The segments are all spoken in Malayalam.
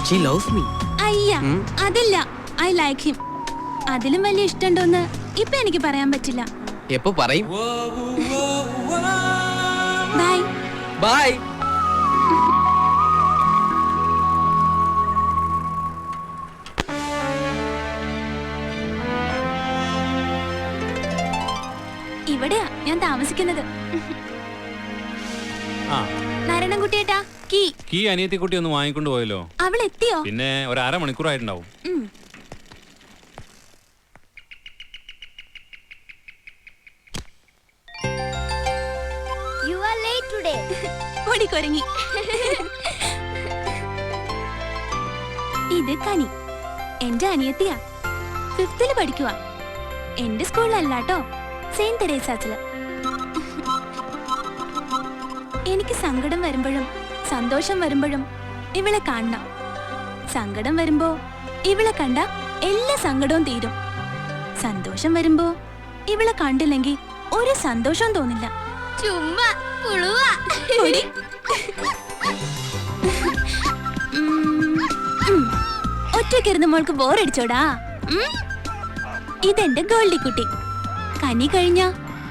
She loves me. അയ്യ അതില്ല, ഐ ലൈക്ക് ഹിം. അതിലും വലിയ ഇഷ്ടമുണ്ടോന്ന് ഇപ്പൊ എനിക്ക് പറയാൻ പറ്റില്ല. എപ്പോ പറയും? Bye bye. ഇവിടെയാ ഞാൻ താമസിക്കുന്നത്. നാരായണൻകുട്ടിയേട്ടാ, കീ അനിയത്തിക്കുട്ടി ഒന്ന് വാങ്ങിക്കൊണ്ട് പോയല്ലോ. അവൾ എത്തിയോ? പിന്നെ ഒരു അരമണിക്കൂറായിട്ടുണ്ടാവും. You are late today. ഓടിക്കൊരങ്ങി. ഇത് കനി, എന്റെ അനിയത്തിയാ. 5th പഠിക്കുവാ. എന്റെ സ്കൂളിലല്ലാട്ടോ, സെയിന്റ് തെരേസാസില്. എനിക്ക് സങ്കടം വരുമ്പോഴും സന്തോഷം വരുമ്പോഴും ഇവളെ കാണണം. സങ്കടം വരുമ്പോ ഇവളെ കണ്ട എല്ലാ സങ്കടവും തീരും. സന്തോഷം വരുമ്പോ ഇവളെ കണ്ടില്ലെങ്കിൽ ഒരു സന്തോഷവും തോന്നില്ല. ചുമ്മാ പുളുവാ. ഒറ്റക്കിരുന്ന് മോൾക്ക് ബോറടിച്ചോടാ. ഇതെന്റെ ഗോൾഡിക്കുട്ടി. കനി കഴിഞ്ഞ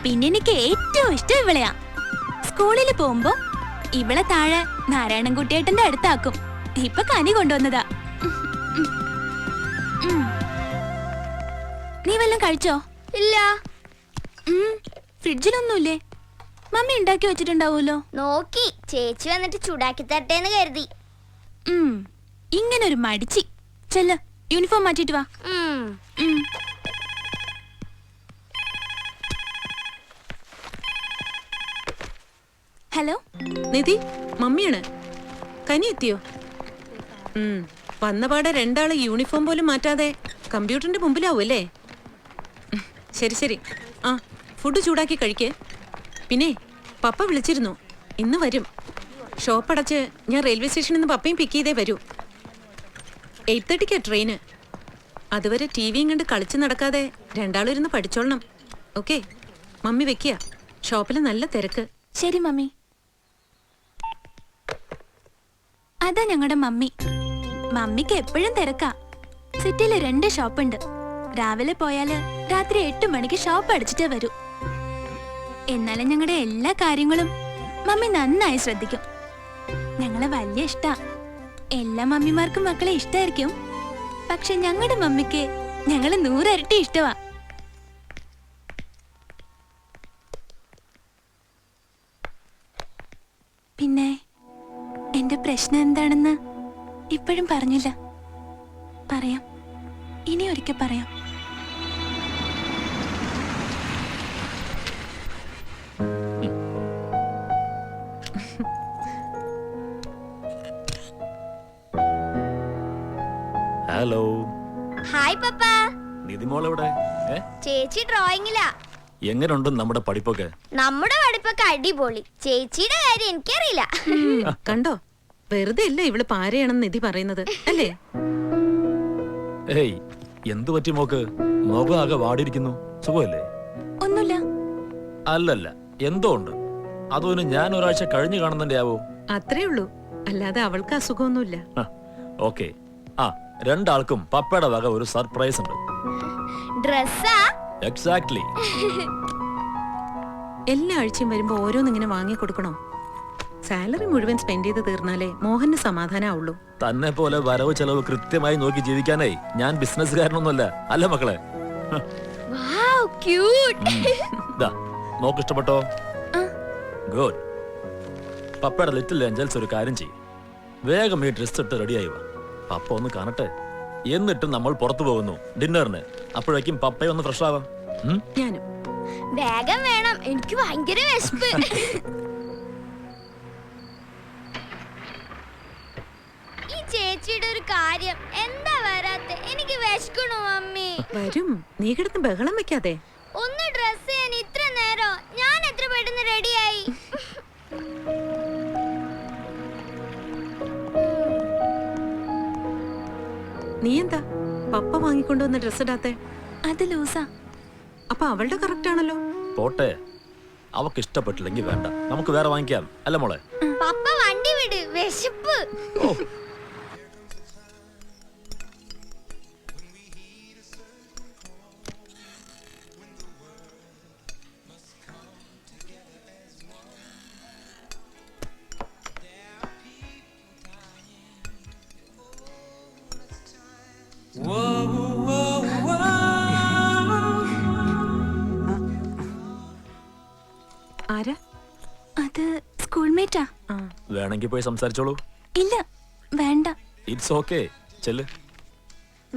പിന്നെ എനിക്ക് ഏറ്റവും ഇഷ്ടം ഇവളെയാ. സ്കൂളിൽ പോകുമ്പോ ഇവളെ താഴെ നാരായണൻകുട്ടിയേട്ടന്റെ അടുത്താക്കും. ഇപ്പൊ കനി കൊണ്ടുവന്നതാ. നീ വല്ലതും കഴിച്ചോ? ഇല്ല. ഫ്രിഡ്ജിലൊന്നുമില്ലേ? മമ്മി ഉണ്ടാക്കി വെച്ചിട്ടുണ്ടാവൂലോ. നോക്കി ചേച്ചി വന്നിട്ട് ചൂടാക്കി തട്ടേന്ന് കരുതി. ഇങ്ങനൊരു മടിച്ചി. ചെല്ല്, യൂണിഫോം മാറ്റിട്ട് വാ. ഹലോ നിധി, മമ്മിയാണ്. കനി എത്തിയോ? വന്നപാടെ രണ്ടാള് യൂണിഫോം പോലും മാറ്റാതെ കമ്പ്യൂട്ടറിന്റെ മുമ്പിലാവും അല്ലേ? ശരി ശരി. ആ, ഫുഡ് ചൂടാക്കി കഴിക്കേ. പിന്നെ പപ്പ വിളിച്ചിരുന്നു, ഇന്ന് വരും. ഷോപ്പ് അടച്ച് ഞാൻ റെയിൽവേ സ്റ്റേഷനിൽ നിന്ന് പപ്പയും പിക്ക് ചെയ്തേ വരൂ. 8:30 ട്രെയിന്. അതുവരെ ടി വിയും കണ്ട് കളിച്ച് നടക്കാതെ രണ്ടാളും ഇരുന്ന് പഠിച്ചോളണം. ഓക്കെ, മമ്മി വെക്കുക. ഷോപ്പിൽ നല്ല തിരക്ക്. ശരി മമ്മി. അതാ ഞങ്ങളുടെ മമ്മി. മമ്മിക്ക് എപ്പോഴും തിരക്കാ. സിറ്റിയില് 2 ഷോപ്പുണ്ട്. രാവിലെ പോയാല് രാത്രി 8 മണിക്ക് ഷോപ്പ് അടച്ചിട്ടേ വരൂ. എന്നാലും ഞങ്ങളുടെ എല്ലാ കാര്യങ്ങളും മമ്മി നന്നായി ശ്രദ്ധിക്കും. ഞങ്ങളെ വലിയ ഇഷ്ടാ. എല്ലാ മമ്മിമാർക്കും മക്കളെ ഇഷ്ടായിരിക്കും. പക്ഷെ ഞങ്ങളുടെ മമ്മിക്ക് ഞങ്ങളെ 100 ഇരട്ടി ഇഷ്ടമാ. പിന്നെ എന്റെ പ്രശ്നം എന്താണെന്ന് ഇപ്പോഴും പറഞ്ഞില്ല. പറയാം, ഇനി ഒരിക്കൽ പറയാം. ഹലോ. ഹായ് പപ്പ. നിധിമോളെവിടെ? ചേച്ചി ഡ്രോയിങ്ങിലാ. എങ്ങനെയുണ്ട് നമ്മുടെ പഠിപ്പൊക്കെ? നമ്മുടെ പഠിപ്പൊക്കെ അടിപൊളി. ചേച്ചിയുടെ കാര്യം എനിക്കറിയില്ല. കണ്ടോ, വെറുതെ അല്ല ഇവള് പാരയാണെന്ന് നിധി പറയുന്നത് അല്ലേ? ഏയ്, എന്തു പറ്റി മോക്ക്? മുഖം ആകെ വാടിയിരിക്കുന്നു. സുഖമല്ലേ? ഒന്നുമില്ല. അല്ലല്ല, എന്തോ ഉണ്ട്. അതൊന്ന് ഞാൻ ഒരാഴ്ച കഴിഞ്ഞു കാണുന്നതിന്റെ ആവോ? അത്രേ ഉള്ളൂ, അല്ലാതെ അവൾക്ക് അസുഖമൊന്നുമില്ല. ഓക്കെ. ആ, രണ്ടാൾക്കും പപ്പയുടെ വക ഒരു സർപ്രൈസ് ഉണ്ട്. ഡ്രസ്സാ? എക്സാക്ട്ലി. എല്ലാ ആഴ്ചയും വരുമ്പോ ഓരോന്നിങ്ങനെ വാങ്ങി കൊടുക്കണോ? സാലറി മുഴുവൻ സ്പെൻഡ് ചെയ്ത് തീർന്നാലേ മോഹന് സമാധാനാവുള്ളൂ. തന്നെ പോലെ വരവ് ചെലവ് കൃത്യമായി നോക്കി ജീവിക്കാനേ ഞാൻ ബിസിനസ്സുകാരനൊന്നുമല്ല. അല്ല മക്കളെ? വാവ്, ക്യൂട്ട്. നോക്ക് ഇഷ്ടപ്പെട്ടോ? ഗുഡ്. പപ്പയുടെ ലിറ്റിൽ ഏഞ്ചൽസ് ഒരു കാര്യം ചെയ്യും, വേഗം ഈ ഡ്രസ് ഇട്ട് റെഡിയായി വാ. പപ്പ ഒന്ന് കാണട്ടെ. എന്നിട്ട് നമ്മൾ പുറത്തു പോകുന്നു ഡിന്നറിന്. അപ്പോഴേക്കും പപ്പയെ ഒന്ന് ഫ്രഷ് ആവാം. ഞാനും വേഗം വേണം, എനിക്ക് ഭയങ്കര വിശപ്പ്. ഈ ചേച്ചിയുടെ ഒരു കാര്യം എന്താ വരാത്തെ? എനിക്ക് വിശക്കണു മമ്മി. വരും, നീ കിടന്ന് ബഹളം വെക്കാതെ. ഒന്ന് ഡ്രസ് ചെയ്യാൻ ഇത്ര നേരം? ഞാൻ എത്ര പെട്ടെന്ന് റെഡിയായി. നീ എന്താ പപ്പ വാങ്ങിക്കൊണ്ടുവന്ന ഡ്രസ് ഇടാത്തെ? അത് ലൂസാ. അപ്പൊ അവളുടെ കറക്റ്റ് ആണല്ലോ. പോട്ടെ, അവക്ക് ഇഷ്ടപ്പെട്ടില്ലെങ്കിൽ വേണ്ട, നമുക്ക് വേറെ വാങ്ങിക്കാം. അല്ല മോളെ? പപ്പ വണ്ടി വിട്, വിശപ്പ്. ആരാ? അത് സ്കൂൾമേറ്റാ. ആ. വേണമെങ്കിൽ പോയി സംസാരിച്ചോളൂ. ഇല്ല, വേണ്ട. ഇറ്റ്സ് ഓക്കെ, ചെല്ല്.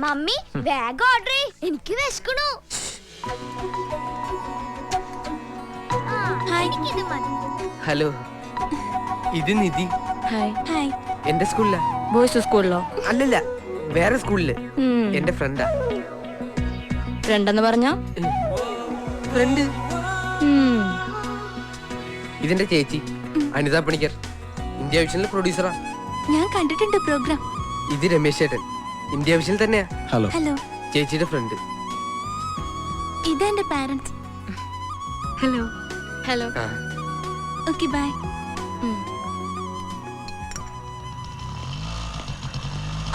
മമ്മി വേഗം ഓർഡർ ചെയ്യ്, എനിക്ക് വിശക്കണു. എനിക്കിത് മതി. ഹലോ, ഇത് നിധി. ഹായ്. ഹായ്. എന്റെ സ്കൂളിലാ. ബോയ്സ് സ്കൂളിലോ? അല്ലല്ല, വേറെ സ്കൂളില്. എന്റെ ഫ്രണ്ടാ. ഫ്രണ്ട് എന്ന് പറഞ്ഞാ? ഫ്രണ്ട്. ഇതിന്റെ ചേച്ചി അനിത പണിക്കർ, ഇന്ത്യ വിഷനിലെ പ്രൊഡ്യൂസറാ. ഞാൻ കണ്ടിട്ടുണ്ട് പ്രോഗ്രാം. ഇത് രമേശ് ചേട്ടൻ, ഇന്ത്യ വിഷനിൽ തന്നെയാ. ഹലോ. ഹലോ. ചേച്ചിയുടെ ഫ്രണ്ട്. ഇതെന്റെ പാരന്റ്സ്. ഹലോ. ഹലോ. ആ, ഓക്കെ, ബൈ.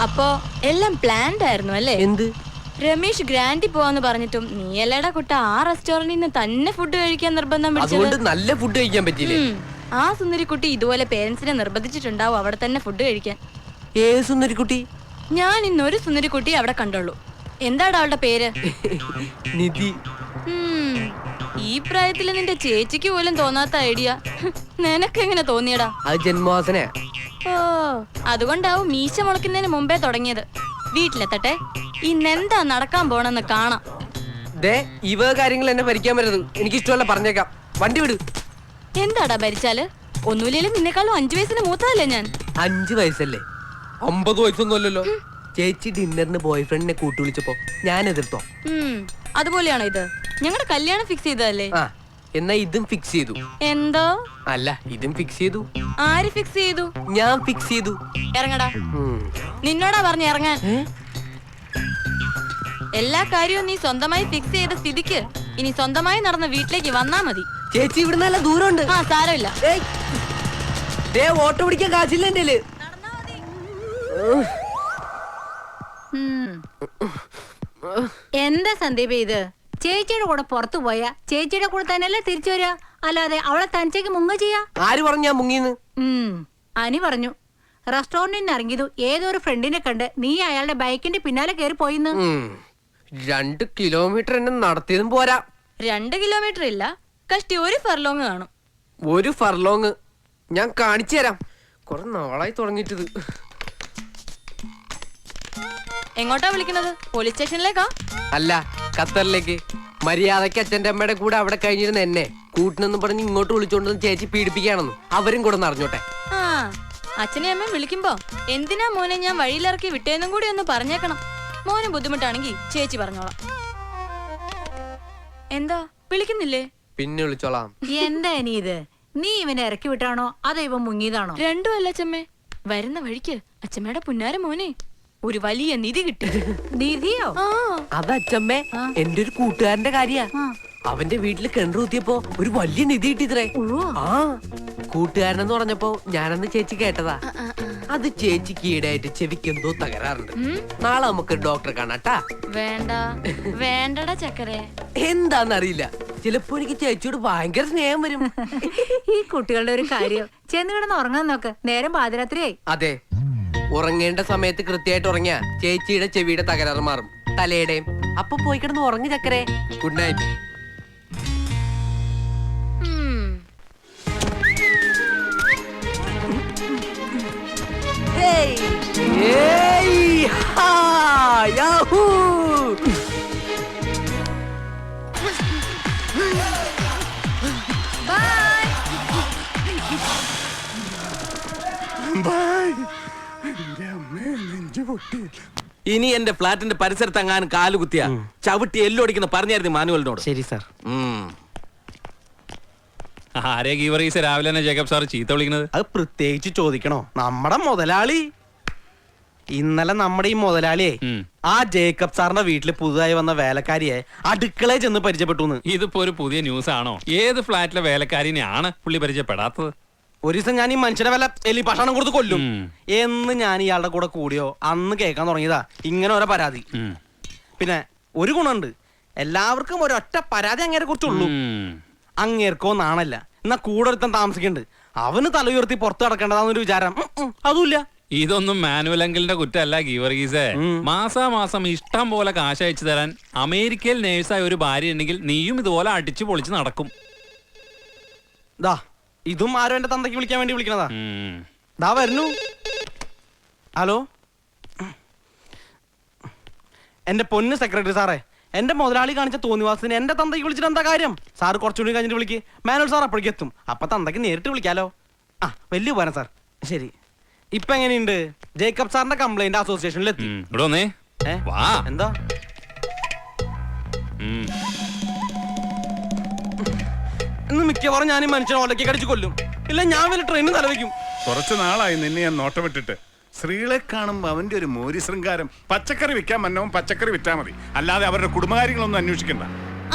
അപ്പോ എല്ലാം പ്ലാൻഡ് ആയിരുന്നു അല്ലേ? എന്ത്? രമേശ് ഗ്രാൻഡി പോവാന്ന് പറഞ്ഞിട്ടും നീ അല്ലേടാ കുട്ട ആ റെസ്റ്റോറന്റിൽ നിന്ന് തന്നെ ഫുഡ് കഴിക്കാൻ നിർബന്ധം അതുകൊണ്ട് പിടിച്ചത്. നല്ല ഫുഡ് കഴിക്കാൻ പറ്റിയില്ലേ? ആ സുന്ദരിക്കുട്ടി ഇതുപോലെ പേരൻസിനെ നിർബന്ധിച്ചിട്ടുണ്ടാവും അവിടെ തന്നെ ഫുഡ് കഴിക്കാൻ. ഏത് സുന്ദരിക്കുട്ടി? ഞാൻ ഇന്നൊരു സുന്ദരിക്കുട്ടി അവിടെ കണ്ടുള്ളൂ. എന്താടാ അവളുടെ പേര്? നിധി. ഈ പ്രായത്തില് നിന്റെ ചേച്ചിക്ക് പോലും തോന്നാത്ത ഐഡിയ നിനക്കെങ്ങനെ തോന്നിയടാ? അത് ജന്മവാസനയാ. ഓ, അതുകൊണ്ടാവും മീശ മുളക്കുന്നതിന് മുമ്പേ തുടങ്ങിയത്. വീട്ടിലെത്തട്ടെ, ഇന്നെന്താ നടക്കാൻ പോണെന്ന് കാണാം. ദേ, ഇവ കാര്യങ്ങൾ എന്നെ ഭരിക്കാൻ പറ്റരുത്. എനിക്ക് ഇഷ്ടമല്ല, പറഞ്ഞേക്കാം. വണ്ടി വിട്. എന്താടാ ഭരിച്ചാല്? ഒന്നുമില്ലേലും നിന്നെക്കാളും 5 വയസ്സിന് മൂത്തതല്ലേ ഞാൻ. 5 വയസ്സല്ലേ? 50 വയസ്സൊന്നും അല്ലല്ലോ. ചേച്ചി ഡിന്നറിന് ബോയ് ഫ്രണ്ടിനെ കൂട്ടുവിളിച്ചപ്പോ ഞാൻ എതിർത്തോ? അതുപോലെയാണോ ഇത്? ഞങ്ങളുടെ കല്യാണം ഫിക്സ് ചെയ്തതല്ലേ? ആ, എന്നാ ഇതും ഫിക്സ് ചെയ്തു. എന്തോ? അല്ല, ഇതും ഫിക്സ് ചെയ്തു. ആര് ഫിക്സ് ചെയ്തു? ഞാൻ ഫിക്സ് ചെയ്തു. ഇറങ്ങടാ. നിന്നോടാ പറഞ്ഞ ഇറങ്ങാൻ. എല്ലാ കാര്യവും നീ സ്വന്തമായി ഫിക്സ് ചെയ്ത സ്ഥിതിക്ക് ഇനി സ്വന്തമായി നടന്ന വീട്ടിലേക്ക് വന്നാ മതി. ചേച്ചി ഇവിടെ നല്ല ദൂരമുണ്ട്. ആ, സാരമില്ല. ദേ, ഓട്ടോ പിടിക്കാൻ കാശില്ല എന്റെ. എന്താ സന്ദീപ് ഇത്? ചേച്ചിയുടെ കൂടെ പുറത്തു പോയാ ചേച്ചിയുടെ കൂടെ തന്നെയല്ലേ തിരിച്ചു വരിക, അല്ലാതെ അവളെ തനിച്ചേക്ക് മുങ്ങ ചെയ്യാ? ആര് പറഞ്ഞു ഞാൻ മുങ്ങിന്ന്? അനി പറഞ്ഞു റെസ്റ്റോറന്റിൽ നിന്ന് ഇറങ്ങിയതു ഏതൊരു ഫ്രണ്ടിനെ കണ്ട് നീ അയാളുടെ ബൈക്കിന്റെ പിന്നാലെ കയറി പോയിന്ന്. 2 കിലോമീറ്റർ എന്നെ നടത്തിയതും പോരാ. 2 കിലോമീറ്റർ ഇല്ല, കഷ്ടി 1 ഫർലോങ് കാണും. 1 ഫർലോങ് ഞാൻ കാണിച്ചു തരാം. കുറെ നാളായി തുടങ്ങിയിട്ടത്. എങ്ങോട്ടാ വിളിക്കുന്നത്? പോലീസ് സ്റ്റേഷനിലേക്കാ? അല്ല, ഖത്തറിലേക്ക്. മര്യാദക്ക് അച്ഛൻ്റെ അമ്മയുടെ കൂടെ അവിടെ കഴിഞ്ഞിരുന്ന എന്നെ കൂട്ടിനെന്ന് പറഞ്ഞ് ഇങ്ങോട്ട് വിളിച്ചോണ്ടെന്ന് ചേച്ചി പീഡിപ്പിക്കുകയാണെന്ന് അവരും കൂടെ അറിഞ്ഞോട്ടെ. ആ, അച്ഛനെ അമ്മയും വിളിക്കുമ്പോ എന്തിനാ മോനെ ഞാൻ വഴിയിലിറക്കി വിട്ടേന്നും കൂടി ഒന്ന് പറഞ്ഞേക്കണം. മോന് ബുദ്ധിമുട്ടാണെങ്കിൽ ചേച്ചി പറഞ്ഞോളാം. എന്താ വിളിക്കുന്നില്ലേ? പിന്നെ വിളിച്ചോളാം. എന്താ ഇനി ഇത്? നീ ഇവനെ ഇറക്കി വിട്ടാണോ അതോ ഇവൻ മുങ്ങിയതാണോ? രണ്ടും അല്ല അച്ഛമ്മേ. വരുന്ന വഴിക്ക് അച്ഛമ്മയുടെ പുന്നാര മോനെ ഒരു വലിയ നിധി കിട്ടി. നിധിയോ? ആ, അത് അച്ഛമ്മേ, എന്റെ ഒരു കൂട്ടുകാരന്റെ കാര്യാ. അവന്റെ വീട്ടില് കിണറ് കുത്തിയപ്പോ ഒരു വലിയ നിധി കിട്ടിത്രേ. ആ, കൂട്ടുകാരനെന്ന് പറഞ്ഞപ്പോ ഞാനന്ന് ചേച്ചി കേട്ടതാ. അത് ചേച്ചിക്ക് ഈടായിട്ട് ചെവിക്ക് എന്തോ തകരാറുണ്ട്. നാളെ നമുക്ക് ഡോക്ടറെ കാണാട്ടാ. വേണ്ട വേണ്ടടാ ചക്കരെ. എന്താന്നറിയില്ല, ചിലപ്പോ എനിക്ക് ചേച്ചിയോട് ഭയങ്കര സ്നേഹം വരും. ഈ കുട്ടികളുടെ ഒരു കാര്യം. ചെന്ന് കിടന്ന് ഉറങ്ങാൻ നോക്ക്, നേരം പാതിരാത്രിയായി. അതെ, ഉറങ്ങേണ്ട സമയത്ത് കൃത്യമായിട്ട് ഉറങ്ങിയ ചേച്ചിയുടെ ചെവിയുടെ തകരാറ് മാറും, തലയുടെയും. അപ്പൊ പോയി കിടന്ന് ഉറങ്ങി ചക്കരെ. Good night. ഇനി എന്റെ ഫ്ലാറ്റിന്റെ പരിസരത്ത് എങ്ങാനും കാലുകുത്തിയ ചവിട്ടി എല്ലൊടിക്കുന്ന പറഞ്ഞായിരുന്നു മാനുവലിനോട്. ശരി സാർ. ആരെ ഗീവറീസ് രാവിലെ തന്നെ ജേക്കബ് സാർ ചീത്ത വിളിക്കുന്നത്? അത് പ്രത്യേകിച്ച് ചോദിക്കണോ? നമ്മുടെ മുതലാളി. ഇന്നലെ നമ്മുടെ ഈ മുതലാളിയെ ആ ജേക്കബ് സാറിന്റെ വീട്ടില് പുതുതായി വന്ന വേലക്കാരിയെ അടുക്കളയിൽ ചെന്ന് പരിചയപ്പെട്ടു. ഇതിപ്പോ ഒരു പുതിയ ന്യൂസ് ആണോ? ഏത് ഫ്ലാറ്റിലെ വേലക്കാരിനെയാണ് പുള്ളി പരിചയപ്പെടാത്തത്? ഒരു ദിവസം ഞാൻ ഈ മനുഷ്യനെ വല്ല എലി ഭക്ഷണം കൊടുത്ത് കൊല്ലും എന്ന് ഞാൻ ഇയാളുടെ കൂടെ കൂടിയോ അന്ന് കേൾക്കാൻ തുടങ്ങിയതാ ഇങ്ങനെ ഓരോ പരാതി. പിന്നെ ഒരു ഗുണമുണ്ട്, എല്ലാവർക്കും ഒരൊറ്റ പരാതി അങ്ങേരെ കുറിച്ചുള്ളൂ. അങ്ങേർക്കോ നാണല്ല, എന്നാ കൂടെ ഒരുത്തൻ താമസിക്കുന്നുണ്ട്, അവന് തല ഉയർത്തി പുറത്ത് കിടക്കേണ്ടതാന്നൊരു വിചാരം അതുമില്ല. ഇതൊന്നും മാനുവൽ അങ്കിളിന്റെ കുറ്റമല്ല ഗീവർഗീസേ. മാസാമാസം ഇഷ്ടം പോലെ കാശ് അയച്ചു തരാൻ അമേരിക്കയിൽ നേഴ്സായ ഒരു ഭാര്യ ഉണ്ടെങ്കിൽ നീയും ഇതുപോലെ അടിച്ചു പൊളിച്ച് നടക്കും. ദാ ഇതും ആരോ എന്റെ തന്തയ്ക്ക് വിളിക്കാൻ വേണ്ടി വിളിക്കണതാ. ഉം. ദാ വരുന്നു. ഹലോ, എന്റെ പൊന്ന് സെക്രട്ടറി സാറേ, എന്റെ മുതലാളി കാണിച്ച തോന്നിവാസത്തിന് എന്റെ തന്തയ്ക്ക് വിളിച്ചിട്ട് എന്താ കാര്യം? സാറ് കുറച്ചുകൂടി കഴിഞ്ഞിട്ട് വിളിക്ക്. മാനുവൽ സാർ അപ്പോഴേക്ക് എത്തും. അപ്പൊ തന്തയ്ക്ക് നേരിട്ട് വിളിക്കാലോ. ആ വലിയ ഉപകാരം സാർ. ശരി. ഇപ്പൊ എങ്ങനെയുണ്ട്? ജേക്കബ് സാറിന്റെ കംപ്ലൈന്റ് അസോസിയേഷനിൽ എത്തി. ഇവിടെ വന്നേ. വാ. എന്താ ഉം. ഇന്ന് മിക്കവാറും ഞാൻ ഈ മനുഷ്യനെ ഒലക്കി കടിച്ചു കൊല്ലും. ഇല്ല ഞാൻ വല്ല ട്രെയിനിൽ തലവെക്കും. കുറച്ചു നാളായി നിന്നെ ഞാൻ നോട്ടമിട്ടിട്ട്. സ്ത്രീകളെ കാണുമ്പോ അവന്റെ ഒരു മോരി ശൃംഗാരം. പച്ചക്കറി വിൽക്കാൻ മന്നവും പച്ചക്കറി വിറ്റാ മതി, അല്ലാതെ അവരുടെ കുടുംബകാര്യങ്ങളൊന്നും അന്വേഷിക്കണ്ട.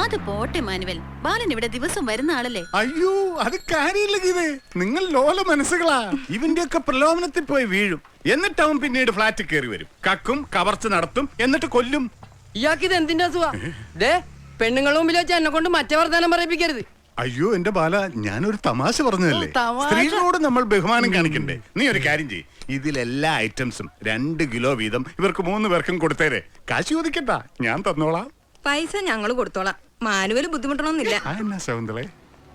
അത് പോട്ടെ മാനുവൽ, ബാലൻ ഇവിടെ ദിവസം വരുന്ന ആളല്ലേ. അയ്യോ അത് കാര്യമില്ല ഗീതേ, നിങ്ങൾ ലോല മനസ്സുകളാ. ഇവന്റെ ഒക്കെ പ്രലോഭനത്തിൽ പോയി വീഴും. എന്നിട്ട് അവൻ പിന്നീട് ഫ്ലാറ്റിൽ കയറി വരും, കക്കും കവർച്ച നടത്തും, എന്നിട്ട് കൊല്ലും. ഇയാൾക്കിത് എന്തിന്റെ അസുഖ? പെണ്ണുങ്ങളുടെ മുമ്പിൽ വെച്ച് എന്നെ കൊണ്ട് മറ്റേ വർത്താനം പറയിപ്പിക്കരുത്. അയ്യോ എന്റെ ബാല, ഞാനൊരു തമാശ പറഞ്ഞതല്ലേ. സ്ത്രീകളോട് നമ്മൾ ബഹുമാനം കാണിക്കണ്ടേ? നീ ഒരു കാര്യം ചെയ്യ്, ഇതിലെല്ലാ ഐറ്റംസും 2 കിലോ വീതം ഇവർക്ക് 3 പേർക്കും കൊടുത്തേരെ. കാശ് ചോദിക്കട്ടാ, ഞാൻ തന്നോളാം. പൈസ ഞങ്ങൾ കൊടുത്തോളാം, മാനുവൽ ബുദ്ധിമുട്ടണമെന്നില്ല. എന്നാ ശകുന്തളെ?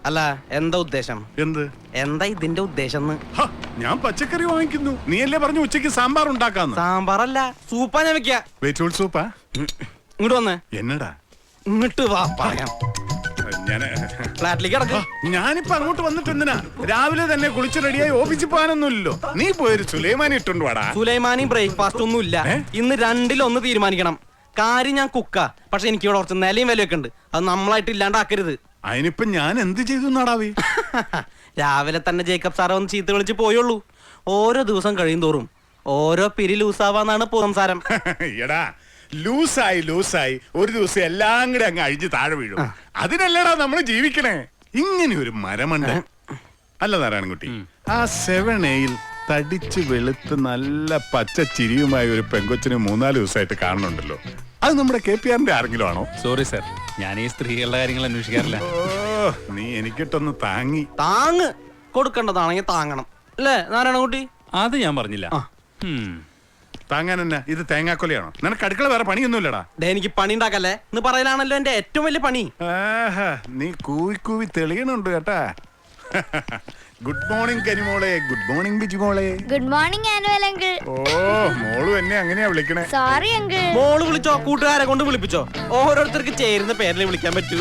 അല്ല എന്താ ഉദ്ദേശം? എന്ത് എന്താ ഇതിന്റെ ഉദ്ദേശം? ഞാൻ പച്ചക്കറി വാങ്ങിക്കുന്നു, നീയല്ലേ പറഞ്ഞു ഉച്ചയ്ക്ക് സാമ്പാർ ഉണ്ടാക്കാന്ന്. സാമ്പാറല്ല, സൂപ്പാ ഞാൻ വെക്കാ. വെജിറ്റബിൾ സൂപ്പാ? ഇങ്ങോട്ട് വന്നേ. എന്നടാ? ഇങ്ങോട്ട് വാ പറയാം. ഫ്ലാറ്റിലേക്ക് കിടക്ക. ഞാനിപ്പോ അങ്ങോട്ട് വന്നിട്ട് എന്തിനാ? രാവിലെ തന്നെ കുളിച്ച് റെഡിയായി ഓഫീസിൽ പോകാനൊന്നുമില്ലല്ലോ. നീ പോയൊരു സുലൈമാനി ഇട്ടുണ്ട് വാടാ. സുലൈമാനി ബ്രേക്ക്ഫാസ്റ്റ് ഒന്നും ഇല്ല. ഇന്ന് 2-1 തീരുമാനിക്കണം. കാര്യം ഞാൻ കുക്കാ, പക്ഷെ എനിക്ക് ഇവിടെ കുറച്ച് നിലയും വിലയൊക്കെ ഉണ്ട്. അത് നമ്മളായിട്ട് ഇല്ലാണ്ടാക്കരുത്. അതിനിപ്പോ ഞാൻ എന്ത് ചെയ്തു നാടാവേ? രാവിലെ തന്നെ ജേക്കബ് സാറെ ഒന്ന് ചീത്ത വിളിച്ച് പോയുള്ളൂ. ഓരോ ദിവസം കഴിയും തോറും ഓരോ പിരി ലൂസാവാന്നാണ് സംസാരം. എടാ ലൂസായി ഒരു ദിവസം എല്ലാം കൂടെ അങ്ങ് അഴിഞ്ഞ് താഴെ വീഴും. അതിനല്ലടാ നമ്മൾ ജീവിക്കണേ. ഇങ്ങനെ ഒരു മരമുണ്ട് അല്ല നാരായണൻകുട്ടി? ആ 7A തടിച്ച് വെളുത്ത് നല്ല പച്ച ചിരിയുമായ ഒരു പെങ്കൊച്ചിന് 3-4 ദിവസമായിട്ട് കാണുന്നുണ്ടല്ലോ. അത് നമ്മുടെ KPRന്റെ ആരെങ്കിലും ആണോ? സോറി സർ, ഞാൻ ഈ സ്ത്രീകളുടെ കാര്യങ്ങൾ അന്വേഷിക്കാറില്ല. ഓ നീ എനിക്കിട്ടൊന്ന് താങ്ങ് കൊടുക്കേണ്ടതാണെങ്കിൽ താങ്ങണം അല്ലേ നാരായണൻകുട്ടി? അത് ഞാൻ പറഞ്ഞില്ല. താങ്ങാൻ തന്നെ ഇത് തേങ്ങാക്കൊലയാണോ? നിനക്ക് അടുക്കള വേറെ പണിയൊന്നുമില്ലടാ. എനിക്ക് പണി ഉണ്ടാക്കല്ലേ എന്ന് പറയലാണല്ലോ എന്റെ ഏറ്റവും വലിയ പണി. നീ കൂവി തെളിയണുണ്ട് കേട്ടാ. ഗുഡ് മോർണിംഗ് കരിമോളെ. ഗുഡ് മോർണിംഗ് ബിജു മോളെ. ഗുഡ് മോർണിംഗ് ആനുവൽ അങ്കിൾ. ഓ മോളു എന്നെ അങ്ങനെയാ വിളിക്കണേ. Sorry uncle. മോള് വിളിച്ചോ, കൂട്ടുകാരെ കൊണ്ട് വിളിപ്പിച്ചോ. ഓരോരുത്തർക്ക് ചേരുന്ന പേരിൽ വിളിക്കാൻ പറ്റൂ.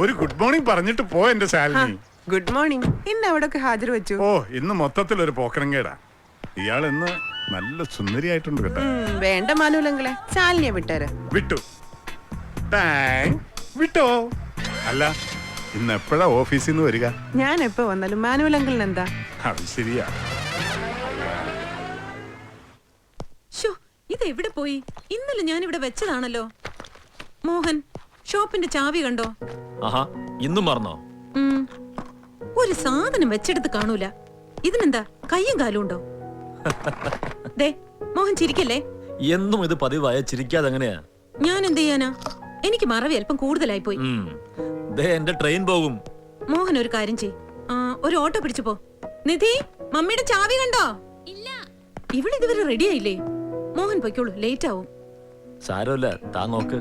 ഒരു ഗുഡ് മോർണിംഗ് പറഞ്ഞിട്ട് പോ എന്റെ ശാലിനി. Good morning. ഇന്ന് എവിടൊക്കെ ഹാജർ വെച്ചു? ഓ ഇന്ന് മൊത്തത്തിൽ ഒരു പോക്കരങ്കേടാ. ഇയാൾ ഇന്ന് നല്ല സുന്ദരിയായിട്ടുണ്ട് കേട്ടോ. വേണ്ട മാനുവലങ്ങളെ, ശാലിനിയെ വിട്ടേര്. വിട്ടു. വിട്ടോ? അല്ല ഇന്ന് എപ്പോഴാ ഓഫീസിൽ നിന്ന് വരിക? ഞാൻ എപ്പോ വന്നാലും മാനുവലങ്ങളിന് എന്താ? അത് ശരിയാ. ഇത് എവിടെ പോയി? ഇന്നലെ ഞാൻ ഇവിടെ വെച്ചതാണല്ലോ. മോഹൻ, ഷോപ്പിന്റെ ചാവി കണ്ടോ? ആഹാ, ഇന്നും മറന്നോ? ഒരു സാധനം വെച്ചെടുത്ത് കാണൂല. ഇതിനെന്താ കയ്യും കാലും ഉണ്ടോ? ദേ മോഹൻ ചിരിക്കല്ലേ. എന്നും ഇത് പതിവായ ചിരിക്കാതെ എങ്ങനെയാ? ഞാൻ എന്ത് ചെയ്യാനാ? എനിക്ക് മറവി അല്പം കൂടുതലായി പോയി. എന്റെ ട്രെയിൻ പോകും. മോഹൻ ഒരു കാര്യം ചെയ്, ഒരു ഓട്ടോ പിടിച്ചു പോ. നിധി, മമ്മിയുടെ ചാവി കണ്ടോ? ഇല്ല. ഇവിടെ ഇതുവരെ റെഡി ആയില്ലേ? മോഹൻ പൊയ്ക്കോളൂ, ലേറ്റ് ആവും. സാരമില്ല, താൻ നോക്ക്.